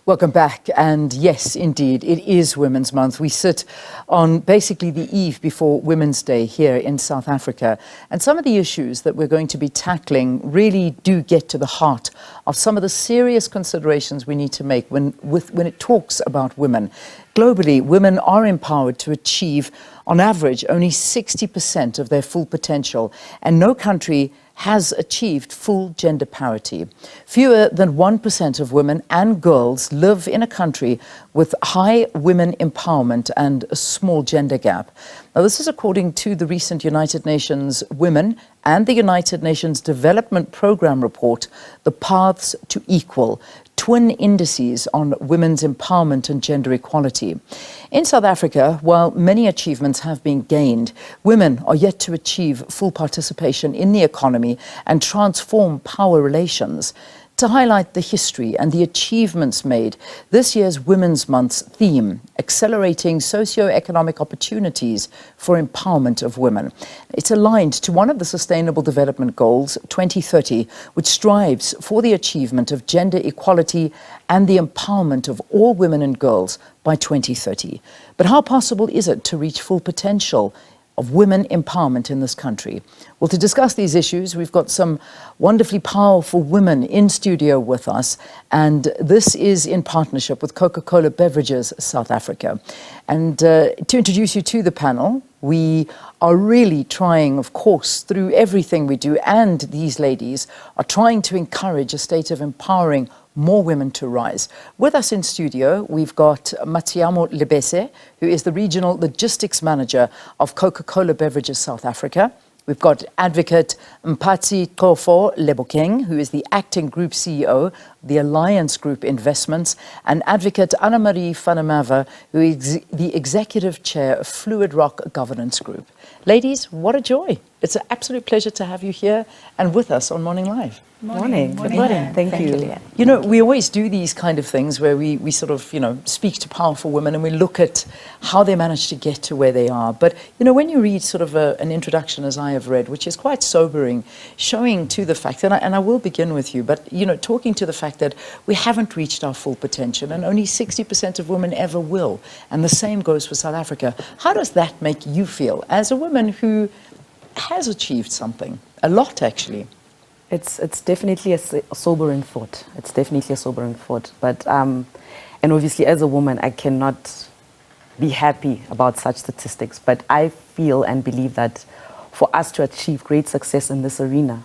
Welcome back. And yes, indeed, it is Women's Month. We sit on basically the eve before Women's Day here in South Africa. And some of the issues that we're going to be tackling really do get to the heart of some of the serious considerations we need to make when it talks about women. Globally, women are empowered to achieve, on average, only 60% of their full potential. And no country has achieved full gender parity. Fewer than 1% of women and girls live in a country with high women empowerment and a small gender gap. Now, this is according to the recent United Nations Women and the United Nations Development Programme report, The Paths to Equal, twin indices on women's empowerment and gender equality. In South Africa, while many achievements have been gained, women are yet to achieve full participation in the economy and transform power relations. To highlight the history and the achievements made, this year's Women's Month's theme, Accelerating Socio-Economic Opportunities for Empowerment of Women. It's aligned to one of the Sustainable Development Goals, 2030, which strives for the achievement of gender equality and the empowerment of all women and girls by 2030. But how possible is it to reach full potential of women empowerment in this country? Well, to discuss these issues, we've got some wonderfully powerful women in studio with us, and this is in partnership with Coca-Cola Beverages South Africa. And to introduce you to the panel, we are really trying, of course, through everything we do, and these ladies are trying to encourage a state of empowering more women to rise. With us in studio, we've got Matiamos, who is the Regional Logistics Manager of Coca-Cola Beverages South Africa. We've got Advocate Mpatsi Lebokeng, who is the Acting Group CEO, the Alliance Group Investments, and Advocate Anna-Marie Fanamava, who is the Executive Chair of Fluid Rock Governance Group. Ladies, what a joy. It's an absolute pleasure to have you here and with us on Morning Live. Morning. Good morning. Thank you. You know, we always do these kind of things where we sort of, speak to powerful women and we look at how they manage to get to where they are. But, when you read sort of an introduction, as I have read, which is quite sobering, showing to the fact, and I will begin with you, but, talking to the fact that we haven't reached our full potential and only 60% of women ever will. And the same goes for South Africa. How does that make you feel as a woman who has achieved something? A lot, actually. It's definitely a sobering thought. It's definitely a sobering thought. But, and obviously as a woman, I cannot be happy about such statistics. But I feel and believe that for us to achieve great success in this arena,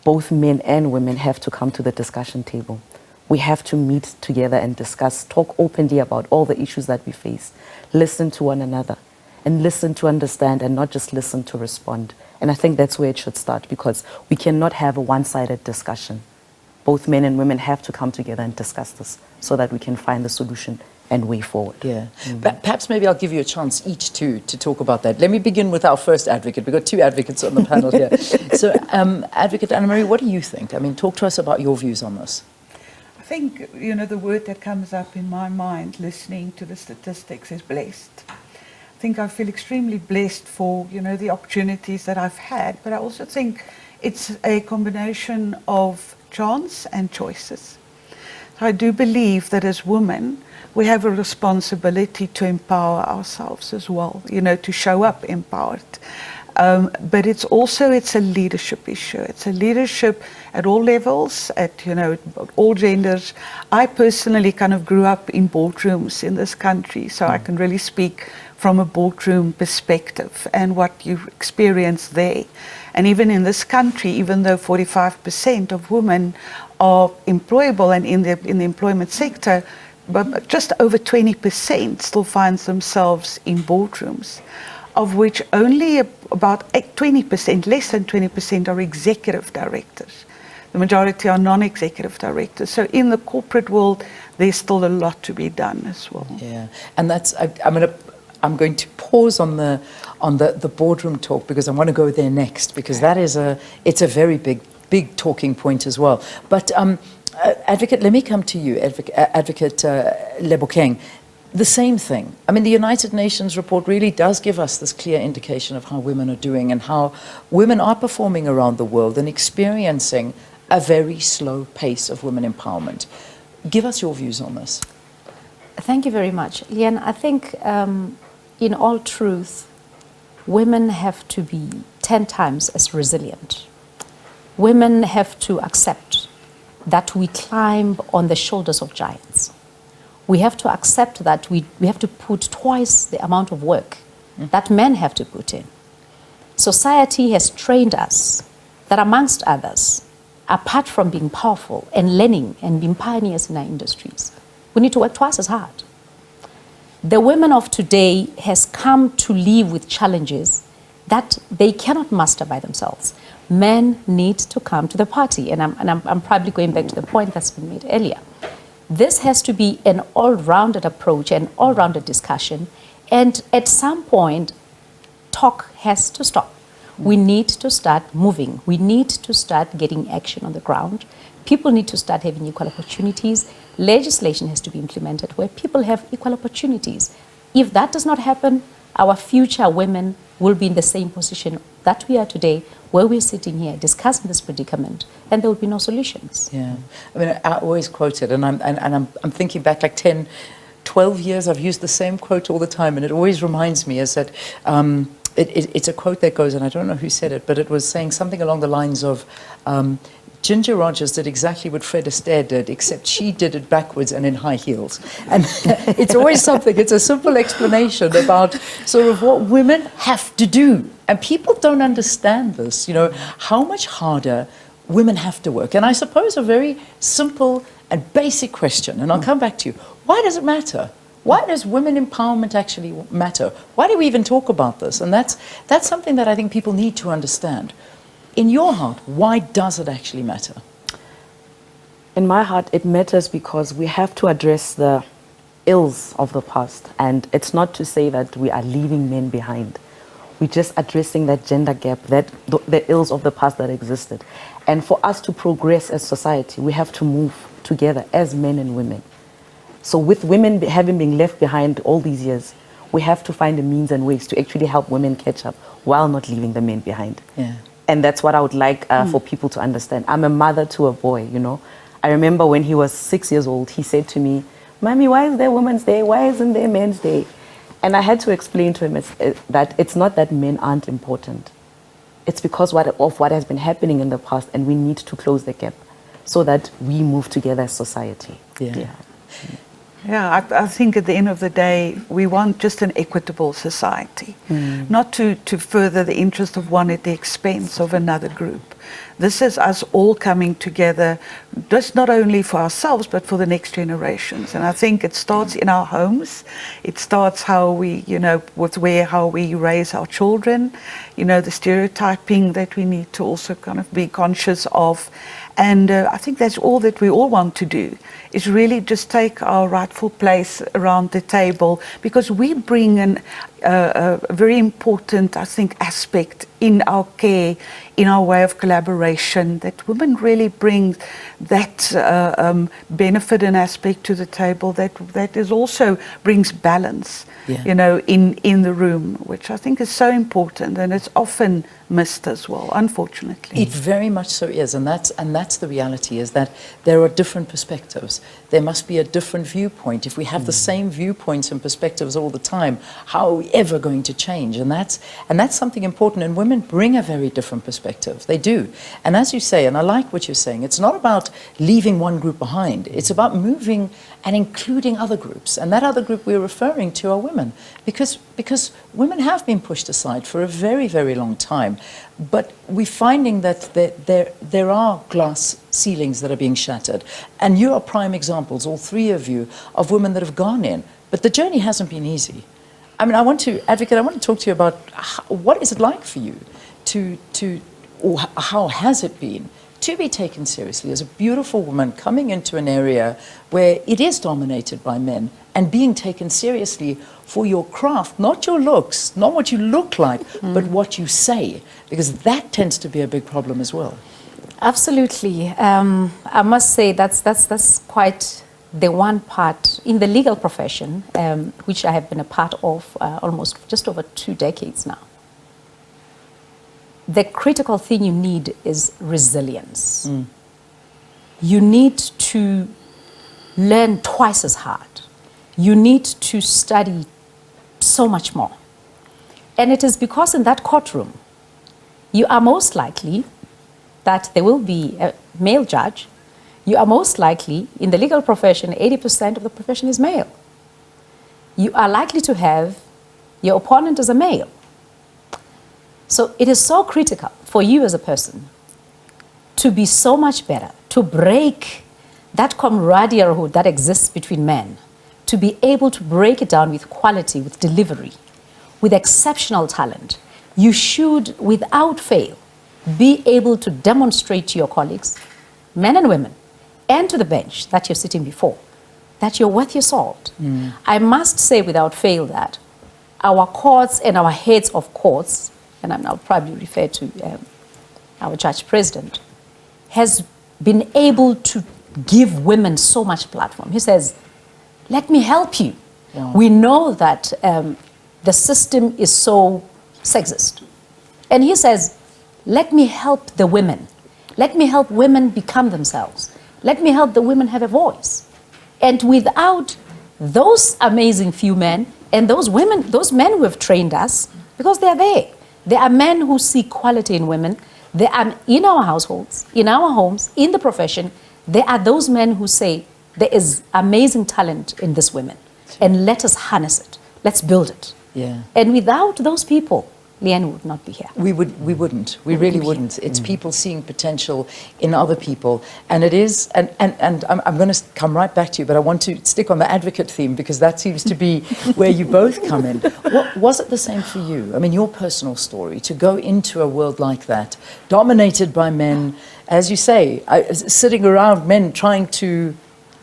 both men and women have to come to the discussion table. We have to meet together and discuss, talk openly about all the issues that we face, listen to one another, and listen to understand and not just listen to respond. And I think that's where it should start, because we cannot have a one-sided discussion. Both men and women have to come together and discuss this so that we can find the solution and way forward. Yeah. Perhaps maybe I'll give you a chance each to talk about that. Let me begin with our first advocate. We've got two advocates on the panel here. So, Advocate Anna-Marie, what do you think? I mean, talk to us about your views on this. I think, the word that comes up in my mind listening to the statistics is blessed. I think I feel extremely blessed for, the opportunities that I've had, but I also think it's a combination of chance and choices. So I do believe that as women, we have a responsibility to empower ourselves as well, to show up empowered. But it's a leadership issue. It's a leadership at all levels, at all genders. I personally kind of grew up in boardrooms in this country, so I can really speak from a boardroom perspective and what you experience there. And even in this country, even though 45% of women are employable and in the employment sector, but just over 20% still finds themselves in boardrooms, of which only about 20%, less than 20%, are executive directors. The majority are non-executive directors. So in the corporate world, there's still a lot to be done as well. Yeah, and that's I'm going to pause on the boardroom talk, because I want to go there next, because that is it's a very big talking point as well. But Advocate, let me come to you, Advocate Lebokeng. The same thing. I mean, the United Nations report really does give us this clear indication of how women are doing and how women are performing around the world and experiencing a very slow pace of women empowerment. Give us your views on this. Thank you very much. Leanne, I think in all truth, women have to be 10 times as resilient. Women have to accept that we climb on the shoulders of giants. We have to accept that we have to put twice the amount of work that men have to put in. Society has trained us that, amongst others, apart from being powerful and learning and being pioneers in our industries, we need to work twice as hard. The women of today has come to live with challenges that they cannot master by themselves. Men need to come to the party, and I'm probably going back to the point that's been made earlier. This has to be an all-rounded approach, an all-rounded discussion, and at some point, talk has to stop. We need to start moving. We need to start getting action on the ground. People need to start having equal opportunities. Legislation has to be implemented where people have equal opportunities. If that does not happen, our future women will be in the same position that we are today, where we're sitting here discussing this predicament, and there will be no solutions. Yeah, I mean, I always quote it, and I'm thinking back like 10, 12 years. I've used the same quote all the time, and it always reminds me is that it's a quote that goes, and I don't know who said it, but it was saying something along the lines of, Ginger Rogers did exactly what Fred Astaire did, except she did it backwards and in high heels. And it's always something, it's a simple explanation about sort of what women have to do. And people don't understand this, you know, how much harder women have to work. And I suppose a very simple and basic question, and I'll come back to you, why does it matter? Why does women empowerment actually matter? Why do we even talk about this? And that's something that I think people need to understand. In your heart, why does it actually matter? In my heart, it matters because we have to address the ills of the past. And it's not to say that we are leaving men behind. We're just addressing that gender gap, the ills of the past that existed. And for us to progress as society, we have to move together as men and women. So with women having been left behind all these years, we have to find the means and ways to actually help women catch up while not leaving the men behind. Yeah. And that's what I would like for people to understand. I'm a mother to a boy, you know. I remember when he was 6 years old, he said to me, "Mommy, why is there Women's Day? Why isn't there Men's Day?" And I had to explain to him that it's not that men aren't important. It's because of what has been happening in the past, and we need to close the gap so that we move together as society. Yeah, I think at the end of the day, we want just an equitable society, not to further the interest of one at the expense of another group. This is us all coming together, just not only for ourselves, but for the next generations. And I think it starts in our homes. It starts how we, you know, how we raise our children, you know, the stereotyping that we need to also kind of be conscious of. And I think that's all that we all want to do, is really just take our rightful place around the table, because we bring a very important, I think, aspect in our care, in our way of collaboration, that women really bring that benefit and aspect to the table that is also brings balance, you know, in the room, which I think is so important, and it's often missed as well, unfortunately. It very much so is, and that's the reality, is that there are different perspectives. There must be a different viewpoint. If we have the same viewpoints and perspectives all the time, how are we ever going to change? And that's something important, and women bring a very different perspective. They do. And as you say, and I like what you're saying, it's not about leaving one group behind. It's about moving and including other groups. And that other group we're referring to are women, because women have been pushed aside for a very, very long time. But we're finding that there are glass ceilings that are being shattered. And you are prime examples, all three of you, of women that have gone in. But the journey hasn't been easy. I mean, I want to talk to you about what is it like for you or how has it been to be taken seriously as a beautiful woman coming into an area where it is dominated by men, and being taken seriously for your craft, not your looks, not what you look like, but what you say, because that tends to be a big problem as well. Absolutely. I must say that's quite the one part in the legal profession, which I have been a part of almost just over 2 decades now. The critical thing you need is resilience. You need to learn twice as hard. you need to study so much more. And it is because in that courtroom, you are most likely that there will be a male judge. You are most likely, in the legal profession, 80% of the profession is male. You are likely to have your opponent as a male. So it is so critical for you as a person to be so much better, to break that camaraderie that exists between men, to be able to break it down with quality, with delivery, with exceptional talent. You should, without fail, be able to demonstrate to your colleagues, men and women, and to the bench that you're sitting before, that you're worth your salt. I must say without fail that our courts and our heads of courts, and I'm now probably refer to our judge president, has been able to give women so much platform. He says, let me help you. Wow. We know that the system is so sexist. And he says, let me help the women. Let me help women become themselves. Let me help the women have a voice. And without those amazing few men and those women, those men who have trained us, because they're there. There are men who see quality in women. They are in our households, in our homes, in the profession. There are those men who say, there is amazing talent in this women, and let us harness it. Let's build it. Yeah. And without those people, Leanne would not be here. We wouldn't. We really wouldn't. It's people seeing potential in other people. And it is, and I'm going to come right back to you, but I want to stick on the advocate theme because that seems to be where you both come in. Was it the same for you? I mean, your personal story, to go into a world like that, dominated by men, as you say, sitting around men trying to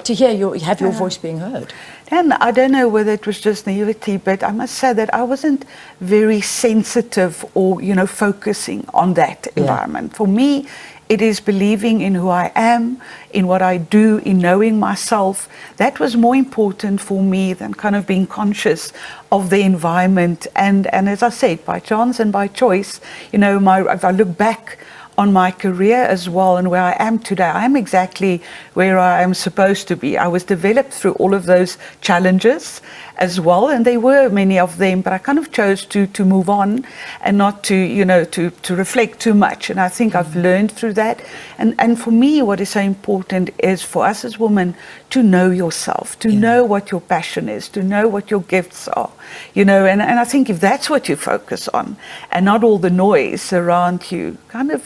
have your voice being heard. And I don't know whether it was just naivety, but I must say that I wasn't very sensitive or, focusing on that environment. For me, it is believing in who I am, in what I do, in knowing myself. That was more important for me than kind of being conscious of the environment. And as I said, by chance and by choice, if I look back on my career as well and where I am today, I am exactly where I am supposed to be. I was developed through all of those challenges as well, and there were many of them, but I kind of chose to move on and not to reflect too much. And I think I've learned through that. And for me, what is so important is for us as women to know yourself, to know what your passion is, to know what your gifts are, and I think if that's what you focus on and not all the noise around you, kind of,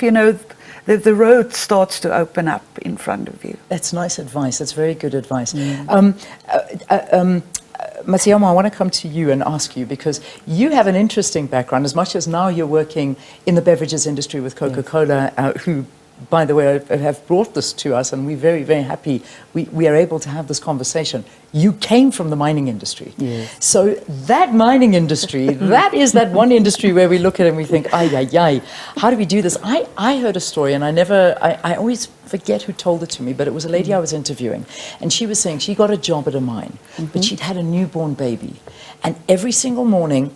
the road starts to open up in front of you. That's nice advice. That's very good advice. Matiamo, I want to come to you and ask you, because you have an interesting background, as much as now you're working in the beverages industry with Coca-Cola, who, by the way, have brought this to us, and we're very, very happy we are able to have this conversation. You came from the mining industry. Yes. So that mining industry, that is that one industry where we look at it and we think, how do we do this? I heard a story, and I always forget who told it to me, but it was a lady I was interviewing, and she was saying she got a job at a mine, but she'd had a newborn baby, and every single morning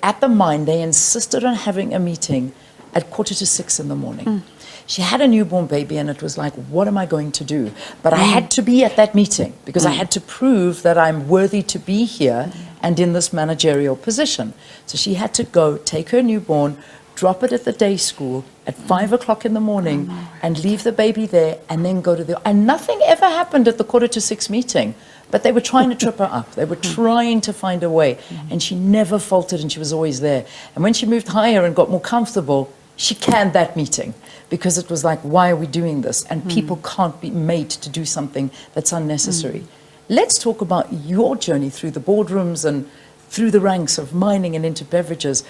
at the mine they insisted on having a meeting at 5:45 in the morning. She had a newborn baby, and it was like, what am I going to do? But I had to be at that meeting because I had to prove that I'm worthy to be here and in this managerial position. So she had to go take her newborn, drop it at the day school at 5 o'clock in the morning, and leave the baby there, and then go to and nothing ever happened at the 5:45 meeting. But they were trying to trip her up. They were trying to find a way. And she never faltered, and she was always there. And when she moved higher and got more comfortable, she canned that meeting, because it was like, why are we doing this? And people can't be made to do something that's unnecessary. Let's talk about your journey through the boardrooms and through the ranks of mining and into beverages.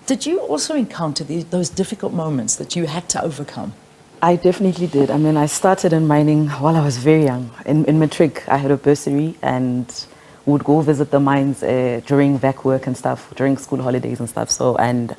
Did you also encounter those difficult moments that you had to overcome? I definitely did. I mean, I started in mining while I was very young. In matric, I had a bursary and would go visit the mines during vac work and stuff, during school holidays and stuff. And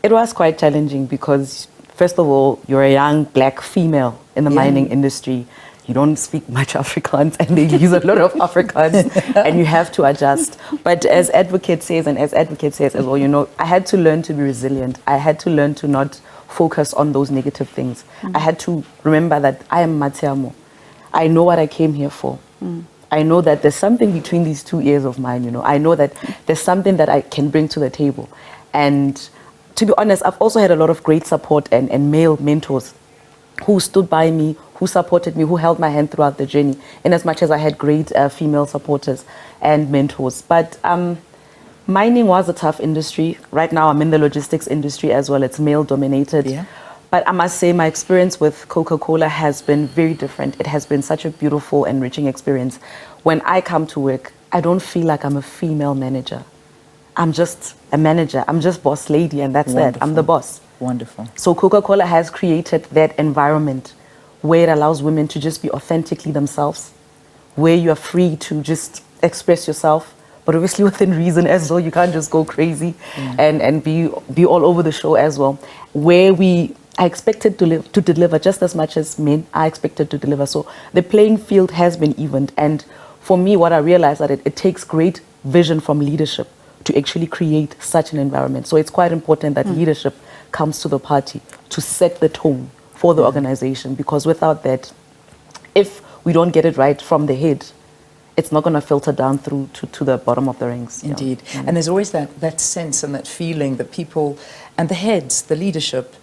it was quite challenging because, first of all, you're a young black female in the mining industry. You don't speak much Afrikaans, and they use a lot of Afrikaans, and you have to adjust. But as advocate says as well, I had to learn to be resilient. I had to learn to not focus on those negative things. I had to remember that I am Matiamo. I know what I came here for. I know that there's something between these two ears of mine, you know. I know that there's something that I can bring to the table. And to be honest, I've also had a lot of great support and male mentors who stood by me, who supported me, who held my hand throughout the journey, in as much as I had great female supporters and mentors. But mining was a tough industry. Right now, I'm in the logistics industry as well. It's male-dominated. Yeah. But I must say my experience with Coca-Cola has been very different. It has been such a beautiful, enriching experience. When I come to work, I don't feel like I'm a female manager. I'm just a manager. I'm just boss lady, and that's that. I'm the boss. Wonderful. So Coca-Cola has created that environment where it allows women to just be authentically themselves, where you are free to just express yourself, but obviously within reason as well. You can't just go crazy and be all over the show as well, where we are expected to deliver just as much as men are expected to deliver. So the playing field has been evened. And for me, what I realized that it takes great vision from leadership to actually create such an environment. So it's quite important that leadership comes to the party to set the tone for the organization, because without that, if we don't get it right from the head, it's not going to filter down through to the bottom of the ranks. Indeed. And there's always that sense and that feeling that people and the heads, the leadership,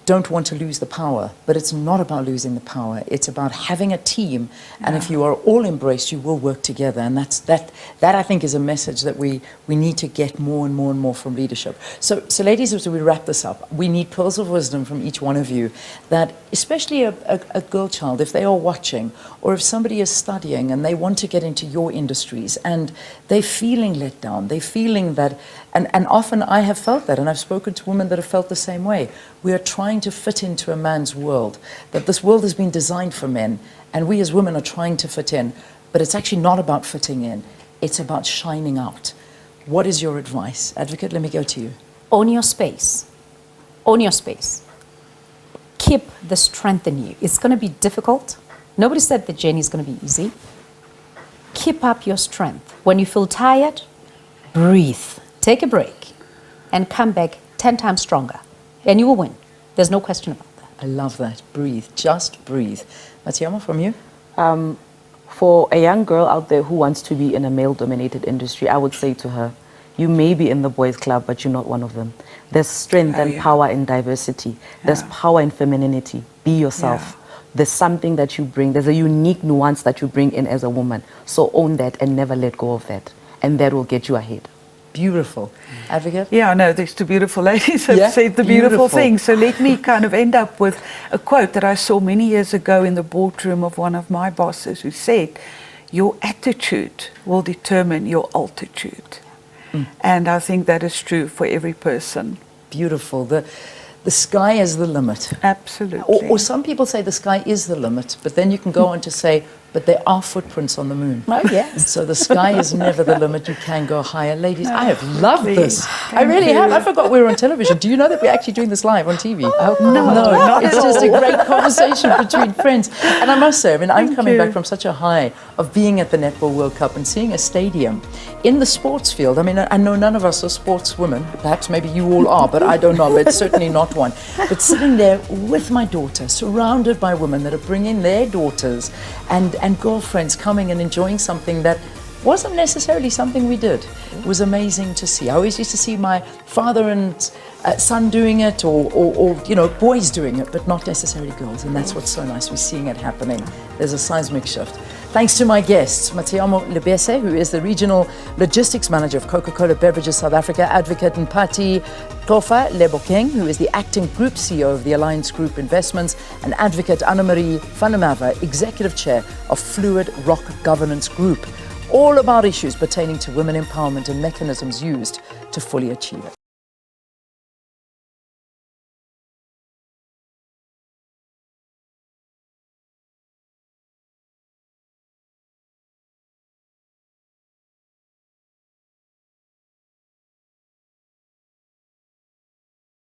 don't want to lose the power. But it's not about losing the power. It's about having a team. And if you are all embraced, you will work together. And that I think is a message that we need to get more and more and more from leadership. So ladies, as we wrap this up, we need pearls of wisdom from each one of you, that especially a girl child, if they are watching, or if somebody is studying and they want to get into your industries and they're feeling let down, they're feeling that, and often I have felt that, and I've spoken to women that have felt the same way. We are trying to fit into a man's world, that this world has been designed for men, and we as women are trying to fit in, but it's actually not about fitting in, it's about shining out. What is your advice? Advocate, let me go to you. Own your space. Own your space. Keep the strength in you. It's going to be difficult. Nobody said the journey is going to be easy. Keep up your strength. When you feel tired, breathe. Take a break and come back 10 times stronger. And you will win. There's no question about that. I love that. Breathe. Just breathe. Matiamos, from you? For a young girl out there who wants to be in a male-dominated industry, I would say to her, you may be in the boys' club, but you're not one of them. There's strength and power in diversity. There's power in femininity. Be yourself. There's something that you bring. There's a unique nuance that you bring in as a woman. So own that and never let go of that. And that will get you ahead. Beautiful. Advocate? Yeah, no, these two beautiful ladies have said the beautiful things. So let me kind of end up with a quote that I saw many years ago in the boardroom of one of my bosses, who said, your attitude will determine your altitude. And I think that is true for every person. Beautiful. The sky is the limit. Absolutely. Or some people say the sky is the limit, but then you can go on to say, but there are footprints on the moon. Oh, yes. So the sky is never the limit. You can go higher. Ladies, I have loved this. I really have. I forgot we were on television. Do you know that we're actually doing this live on TV? Oh, no, It's just a great conversation between friends. And I must say, I mean, I'm coming back from such a high of being at the Netball World Cup and seeing a stadium in the sports field. I mean, I know none of us are sportswomen. Perhaps maybe you all are, but I don't know. But certainly not one. But sitting there with my daughter, surrounded by women that are bringing their daughters and girlfriends coming and enjoying something that wasn't necessarily something we did. It was amazing to see. I always used to see my father and son doing it, or you know, boys doing it, but not necessarily girls. And that's what's so nice. We're seeing it happening. There's a seismic shift. Thanks to my guests, Matiamos Lebese, who is the Regional Logistics Manager of Coca-Cola Beverages South Africa, Advocate Mpati Tofa Lebokeng, who is the Acting Group CEO of the Alliance Group Investments, and Advocate Annemarie van der Merwe, Executive Chair of Fluid Rock Governance Group, all about issues pertaining to women empowerment and mechanisms used to fully achieve it.